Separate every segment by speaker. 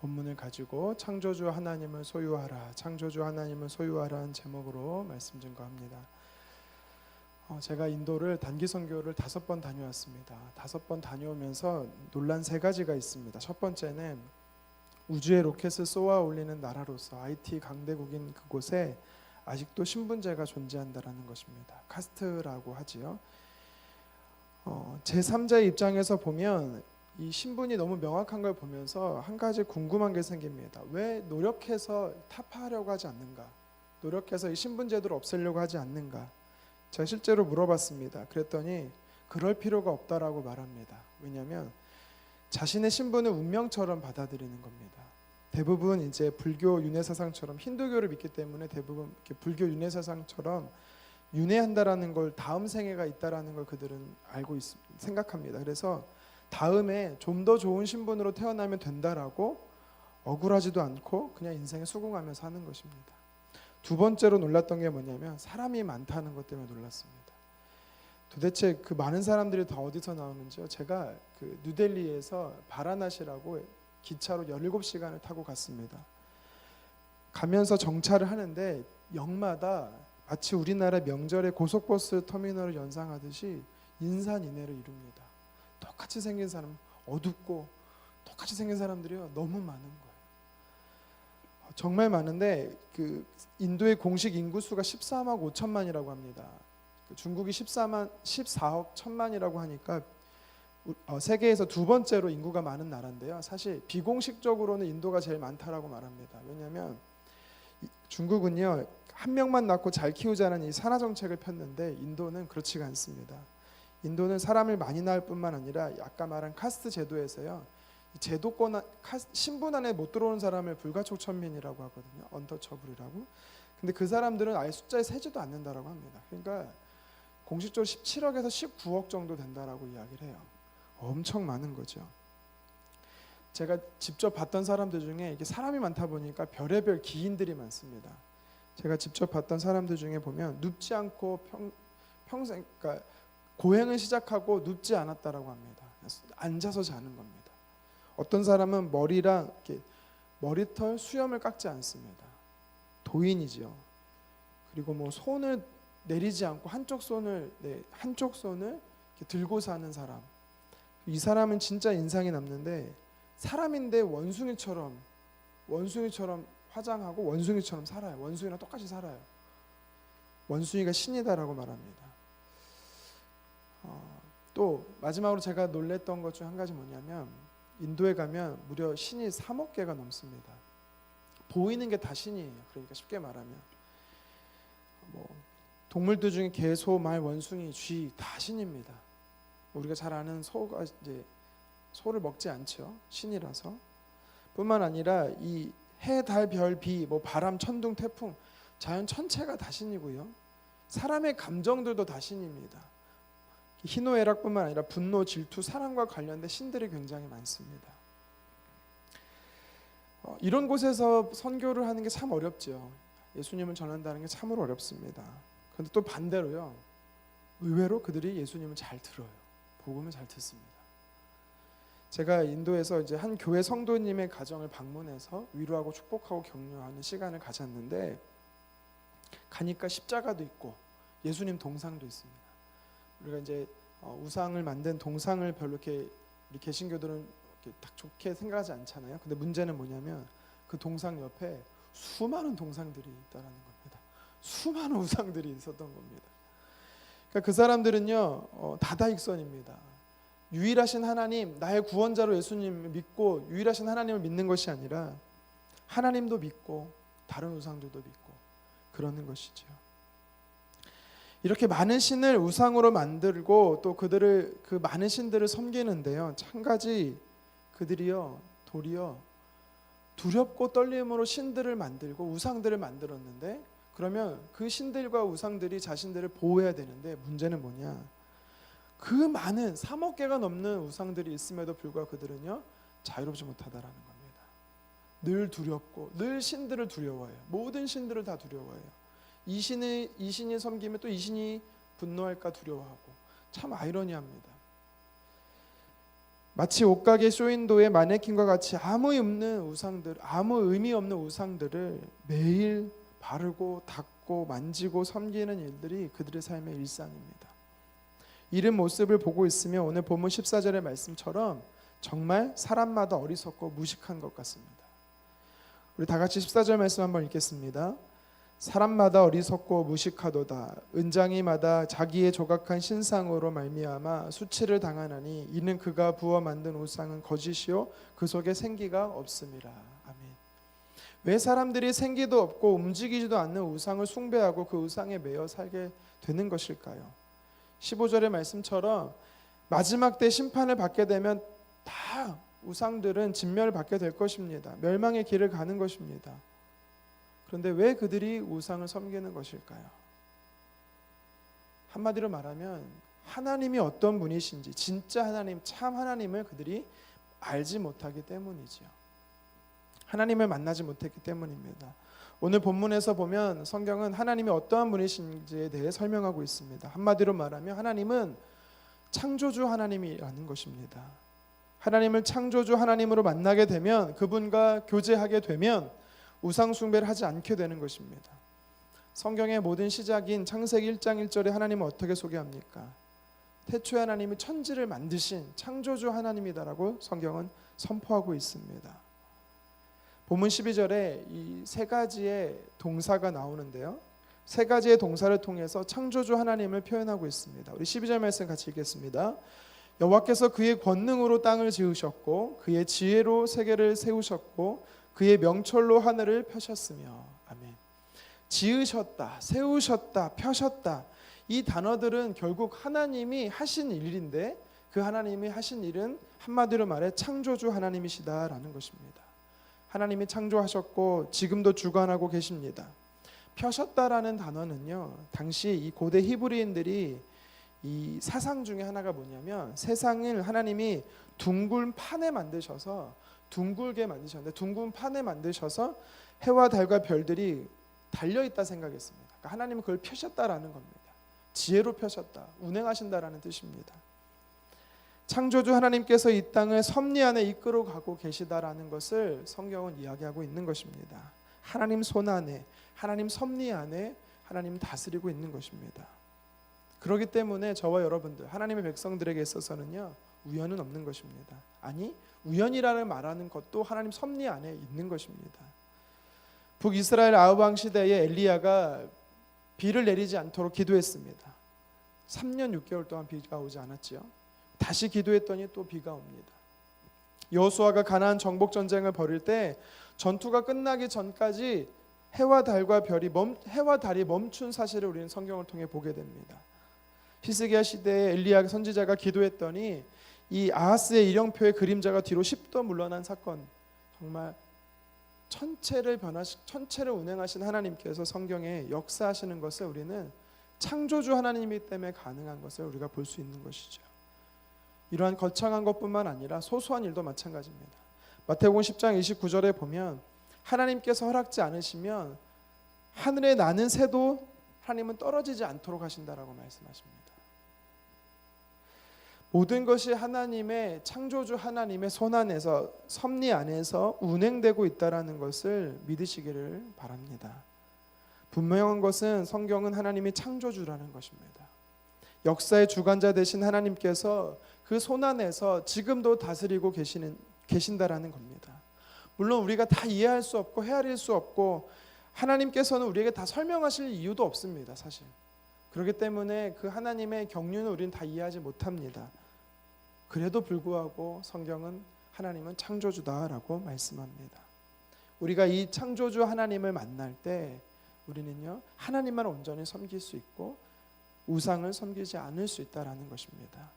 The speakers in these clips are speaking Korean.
Speaker 1: 본문을 가지고 창조주 하나님을 소유하라, 창조주 하나님을 소유하라는 제목으로 말씀 증거합니다. 제가 인도를 단기 선교를 5번 다녀왔습니다. 5번 다녀오면서 놀란 3가지가 있습니다. 첫 번째는 우주에 로켓을 쏘아 올리는 나라로서 IT 강대국인 그곳에 아직도 신분제가 존재한다라는 것입니다. 카스트라고 하지요. 제3자의 입장에서 보면 이 신분이 너무 명확한 걸 보면서 한 가지 궁금한 게 생깁니다. 왜 노력해서 타파하려고 하지 않는가? 노력해서 이 신분제도를 없애려고 하지 않는가? 제가 실제로 물어봤습니다. 그랬더니 그럴 필요가 없다라고 말합니다. 왜냐하면 자신의 신분을 운명처럼 받아들이는 겁니다. 대부분 이제 불교 윤회 사상처럼 힌두교를 믿기 때문에 대부분 이렇게 불교 윤회 사상처럼 윤회한다라는 걸 다음 생애가 있다라는 걸 그들은 알고 생각합니다. 그래서 다음에 좀 더 좋은 신분으로 태어나면 된다라고 억울하지도 않고 그냥 인생에 수긍하며 사는 것입니다. 두 번째로 놀랐던 게 뭐냐면 사람이 많다는 것 때문에 놀랐습니다. 도대체 그 많은 사람들이 다 어디서 나오는지요? 제가 그 뉴델리에서 바라나시라고 기차로 17시간을 타고 갔습니다. 가면서 정차를 하는데 역마다 마치 우리나라 명절에 고속버스 터미널을 연상하듯이 인산인해를 이룹니다. 똑같이 생긴 사람, 어둡고 똑같이 생긴 사람들이요 너무 많은 거예요. 정말 많은데 그 인도의 공식 인구수가 14억 5천만이라고 합니다. 중국이 14억 1천만이라고 하니까 세계에서 2번째로 인구가 많은 나라인데요. 사실 비공식적으로는 인도가 제일 많다라고 말합니다. 왜냐하면 중국은요 한 명만 낳고 잘 키우자는 이 산하 정책을 폈는데 인도는 그렇지가 않습니다. 인도는 사람을 많이 낳을 뿐만 아니라 아까 말한 카스트 제도에서요 제도권 신분 안에 못 들어오는 사람을 불가촉천민이라고 하거든요. 언터처블이라고. 근데 그 사람들은 아예 숫자에 세지도 않는다라고 합니다. 그러니까 공식적으로 17억에서 19억 정도 된다라고 이야기를 해요. 엄청 많은 거죠. 제가 직접 봤던 사람들 중에 이게 사람이 많다 보니까 별의별 기인들이 많습니다. 제가 직접 봤던 사람들 중에 보면 눕지 않고 평생 그러니까 고행을 시작하고 눕지 않았다라고 합니다. 앉아서 자는 겁니다. 어떤 사람은 머리랑 이렇게 머리털 수염을 깎지 않습니다. 도인이죠. 그리고 뭐 손을 내리지 않고 한쪽 손을 이렇게 들고 사는 사람. 이 사람은 진짜 인상이 남는데 사람인데 원숭이처럼 화장하고 원숭이처럼 살아요. 원숭이랑 똑같이 살아요. 원숭이가 신이다라고 말합니다. 또 마지막으로 제가 놀랬던 것 중 한 가지 뭐냐면 인도에 가면 무려 신이 3억 개가 넘습니다. 보이는 게 다 신이에요. 그러니까 쉽게 말하면 뭐 동물들 중에 개, 소, 말, 원숭이, 쥐 다 신입니다. 우리가 잘 아는 소가 이제 소를 먹지 않죠. 신이라서. 뿐만 아니라 이 해, 달, 별, 비, 뭐 바람, 천둥, 태풍 자연 전체가 다 신이고요. 사람의 감정들도 다 신입니다. 희노애락뿐만 아니라 분노, 질투, 사랑과 관련된 신들이 굉장히 많습니다. 이런 곳에서 선교를 하는 게 참 어렵죠. 예수님을 전한다는 게 참으로 어렵습니다. 그런데 또 반대로요. 의외로 그들이 예수님을 잘 들어요. 복음을 잘 듣습니다. 제가 인도에서 이제 한 교회 성도님의 가정을 방문해서 위로하고 축복하고 격려하는 시간을 가졌는데 가니까 십자가도 있고 예수님 동상도 있습니다. 우리가 이제 우상을 만든 동상을 별로 이렇게 우리 개신교들은 이렇게 딱 좋게 생각하지 않잖아요. 근데 문제는 뭐냐면 그 동상 옆에 수많은 동상들이 있다라는 겁니다. 수많은 우상들이 있었던 겁니다. 그러니까 그 사람들은요 다다익선입니다. 유일하신 하나님, 나의 구원자로 예수님을 믿고 유일하신 하나님을 믿는 것이 아니라 하나님도 믿고 다른 우상들도 믿고 그러는 것이죠. 이렇게 많은 신을 우상으로 만들고 또 그들을 그 많은 신들을 섬기는데요. 한 가지 그들이요 도리어 두렵고 떨림으로 신들을 만들고 우상들을 만들었는데 그러면 그 신들과 우상들이 자신들을 보호해야 되는데 문제는 뭐냐? 그 많은 3억 개가 넘는 우상들이 있음에도 불구하고 그들은요 자유롭지 못하다라는 겁니다. 늘 두렵고 늘 신들을 두려워해요. 모든 신들을 다 두려워해요. 이 신이 섬기면 또 이 신이 분노할까 두려워하고 참 아이러니합니다. 마치 옷가게 쇼윈도의 마네킹과 같이 아무 의미 없는 우상들을 매일 바르고 닦고 만지고 섬기는 일들이 그들의 삶의 일상입니다. 이런 모습을 보고 있으면 오늘 본문 14절의 말씀처럼 정말 사람마다 어리석고 무식한 것 같습니다. 우리 다 같이 14절 말씀 한번 읽겠습니다. 사람마다 어리석고 무식하도다. 은장이마다 자기의 조각한 신상으로 말미암아 수치를 당하나니 이는 그가 부어 만든 우상은 거짓이요 그 속에 생기가 없음이라. 아멘. 왜 사람들이 생기도 없고 움직이지도 않는 우상을 숭배하고 그 우상에 매여 살게 되는 것일까요? 15절의 말씀처럼 마지막 때 심판을 받게 되면 다 우상들은 진멸을 받게 될 것입니다. 멸망의 길을 가는 것입니다. 그런데 왜 그들이 우상을 섬기는 것일까요? 한마디로 말하면 하나님이 어떤 분이신지, 진짜 하나님, 참 하나님을 그들이 알지 못하기 때문이지요. 하나님을 만나지 못했기 때문입니다. 오늘 본문에서 보면 성경은 하나님이 어떠한 분이신지에 대해 설명하고 있습니다. 한마디로 말하면 하나님은 창조주 하나님이라는 것입니다. 하나님을 창조주 하나님으로 만나게 되면, 그분과 교제하게 되면 우상 숭배를 하지 않게 되는 것입니다. 성경의 모든 시작인 창세기 1장 1절에 하나님은 어떻게 소개합니까? 태초에 하나님이 천지를 만드신 창조주 하나님이다라고 성경은 선포하고 있습니다. 본문 12절에 이 세 가지의 동사가 나오는데요, 세 가지의 동사를 통해서 창조주 하나님을 표현하고 있습니다. 우리 12절 말씀 같이 읽겠습니다. 여호와께서 그의 권능으로 땅을 지으셨고 그의 지혜로 세계를 세우셨고 그의 명철로 하늘을 펴셨으며. 아멘. 지으셨다, 세우셨다, 펴셨다, 이 단어들은 결국 하나님이 하신 일인데, 그 하나님이 하신 일은 한마디로 말해 창조주 하나님이시다라는 것입니다. 하나님이 창조하셨고 지금도 주관하고 계십니다. 펴셨다라는 단어는요, 당시 이 고대 히브리인들이 이 사상 중에 하나가 뭐냐면, 세상을 하나님이 둥근 판에 만드셔서, 둥글게 만드셨는데 둥근 판에 만드셔서 해와 달과 별들이 달려있다 생각했습니다. 그러니까 하나님은 그걸 펴셨다라는 겁니다. 지혜로 펴셨다, 운행하신다라는 뜻입니다. 창조주 하나님께서 이 땅을 섭리 안에 이끌어가고 계시다라는 것을 성경은 이야기하고 있는 것입니다. 하나님 손 안에, 하나님 섭리 안에 하나님 다스리고 있는 것입니다. 그렇기 때문에 저와 여러분들, 하나님의 백성들에게 있어서는요, 우연은 없는 것입니다. 아니, 우연이라는 말하는 것도 하나님 섭리 안에 있는 것입니다. 북이스라엘 아합 시대에 엘리야가 비를 내리지 않도록 기도했습니다. 3년 6개월 동안 비가 오지 않았지요. 다시 기도했더니 또 비가 옵니다. 여호수아가 가나안 정복 전쟁을 벌일 때 전투가 끝나기 전까지 해와 달이 멈춘 사실을 우리는 성경을 통해 보게 됩니다. 히스기야 시대에 엘리야 선지자가 기도했더니 이 아하스의 일령표의 그림자가 뒤로 10도 물러난 사건, 정말 천체를 운행하신 하나님께서 성경에 역사하시는 것을 우리는 창조주 하나님이기 때문에 가능한 것을 우리가 볼 수 있는 것이죠. 이러한 거창한 것뿐만 아니라 소소한 일도 마찬가지입니다. 마태복음 10장 29절에 보면 하나님께서 허락지 않으시면 하늘에 나는 새도 하나님은 떨어지지 않도록 하신다라고 말씀하십니다. 모든 것이 하나님의, 창조주 하나님의 손 안에서, 섭리 안에서 운행되고 있다라는 것을 믿으시기를 바랍니다. 분명한 것은 성경은 하나님이 창조주라는 것입니다. 역사의 주관자 되신 하나님께서 그 손 안에서 지금도 다스리고 계신다라는 겁니다. 물론 우리가 다 이해할 수 없고 헤아릴 수 없고 하나님께서는 우리에게 다 설명하실 이유도 없습니다, 사실. 그렇기 때문에 그 하나님의 경륜을 우리는 다 이해하지 못합니다. 그래도 불구하고 성경은 하나님은 창조주다라고 말씀합니다. 우리가 이 창조주 하나님을 만날 때 우리는요, 하나님만 온전히 섬길 수 있고 우상을 섬기지 않을 수 있다라는 것입니다.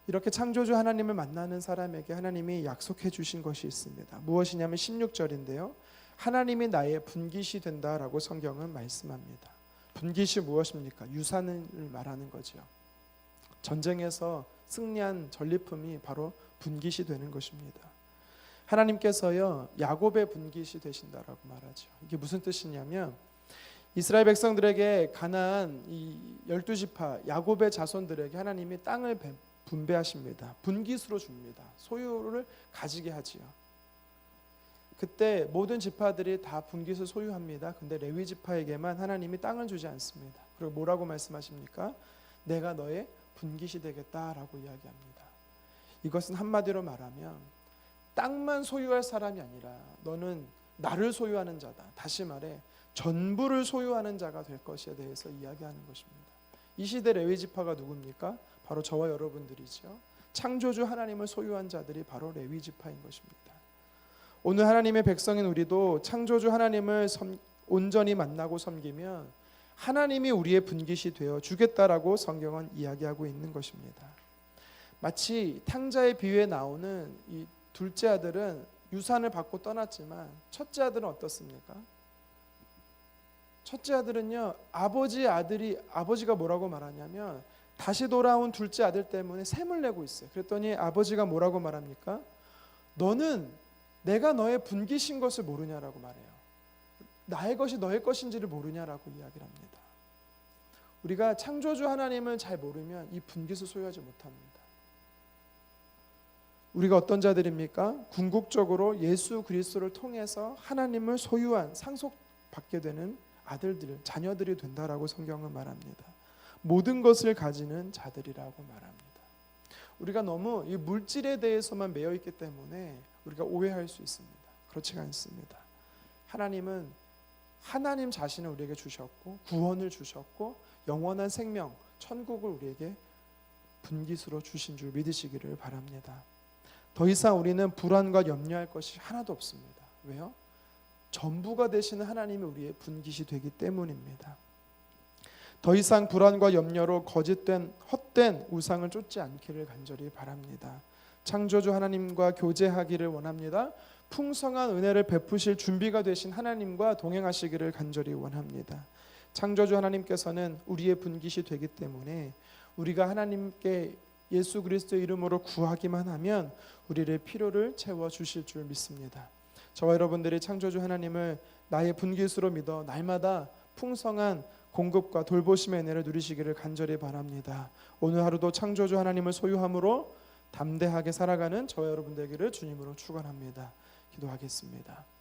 Speaker 1: 이렇게 창조주 하나님을 만나는 사람에게 하나님이 약속해 주신 것이 있습니다. 무엇이냐면 16절인데요, 하나님이 나의 분깃이 된다라고 성경은 말씀합니다. 분깃이 무엇입니까? 유산을 말하는 거죠. 전쟁에서 승리한 전리품이 바로 분깃이 되는 것입니다. 하나님께서요, 야곱의 분깃이 되신다라고 말하죠. 이게 무슨 뜻이냐면, 이스라엘 백성들에게 가나안 이 12지파 야곱의 자손들에게 하나님이 땅을 분배하십니다. 분깃으로 줍니다. 소유를 가지게 하지요. 그때 모든 지파들이 다 분깃을 소유합니다. 근데 레위 지파에게만 하나님이 땅을 주지 않습니다. 그리고 뭐라고 말씀하십니까? 내가 너의 분깃이 되겠다라고 이야기합니다. 이것은 한마디로 말하면 땅만 소유할 사람이 아니라 너는 나를 소유하는 자다. 다시 말해 전부를 소유하는 자가 될 것에 대해서 이야기하는 것입니다. 이 시대 레위 지파가 누굽니까? 바로 저와 여러분들이죠. 창조주 하나님을 소유한 자들이 바로 레위 지파인 것입니다. 오늘 하나님의 백성인 우리도 창조주 하나님을 온전히 만나고 섬기면 하나님이 우리의 분깃이 되어 주겠다라고 성경은 이야기하고 있는 것입니다. 마치 탕자의 비유에 나오는 이 둘째 아들은 유산을 받고 떠났지만 첫째 아들은 어떻습니까? 첫째 아들은요, 아버지가 뭐라고 말하냐면 다시 돌아온 둘째 아들 때문에 셈을 내고 있어요. 그랬더니 아버지가 뭐라고 말합니까? 너는 내가 너의 분깃인 것을 모르냐라고 말해요. 나의 것이 너의 것인지를 모르냐라고 이야기를 합니다. 우리가 창조주 하나님을 잘 모르면 이 분깃을 소유하지 못합니다. 우리가 어떤 자들입니까? 궁극적으로 예수 그리스도를 통해서 하나님을 소유한 상속받게 되는 아들들, 자녀들이 된다라고 성경은 말합니다. 모든 것을 가지는 자들이라고 말합니다. 우리가 너무 이 물질에 대해서만 매여 있기 때문에 우리가 오해할 수 있습니다. 그렇지가 않습니다. 하나님은 하나님 자신을 우리에게 주셨고 구원을 주셨고 영원한 생명, 천국을 우리에게 분깃으로 주신 줄 믿으시기를 바랍니다. 더 이상 우리는 불안과 염려할 것이 하나도 없습니다. 왜요? 전부가 되시는 하나님이 우리의 분깃이 되기 때문입니다. 더 이상 불안과 염려로 거짓된 헛된 우상을 쫓지 않기를 간절히 바랍니다. 창조주 하나님과 교제하기를 원합니다. 풍성한 은혜를 베푸실 준비가 되신 하나님과 동행하시기를 간절히 원합니다. 창조주 하나님께서는 우리의 분깃이 되기 때문에 우리가 하나님께 예수 그리스도의 이름으로 구하기만 하면 우리의 필요를 채워주실 줄 믿습니다. 저와 여러분들이 창조주 하나님을 나의 분깃으로 믿어 날마다 풍성한 공급과 돌보심의 은혜를 누리시기를 간절히 바랍니다. 오늘 하루도 창조주 하나님을 소유함으로 담대하게 살아가는 저와 여러분 되기를 주님으로 축원합니다. 기도하겠습니다.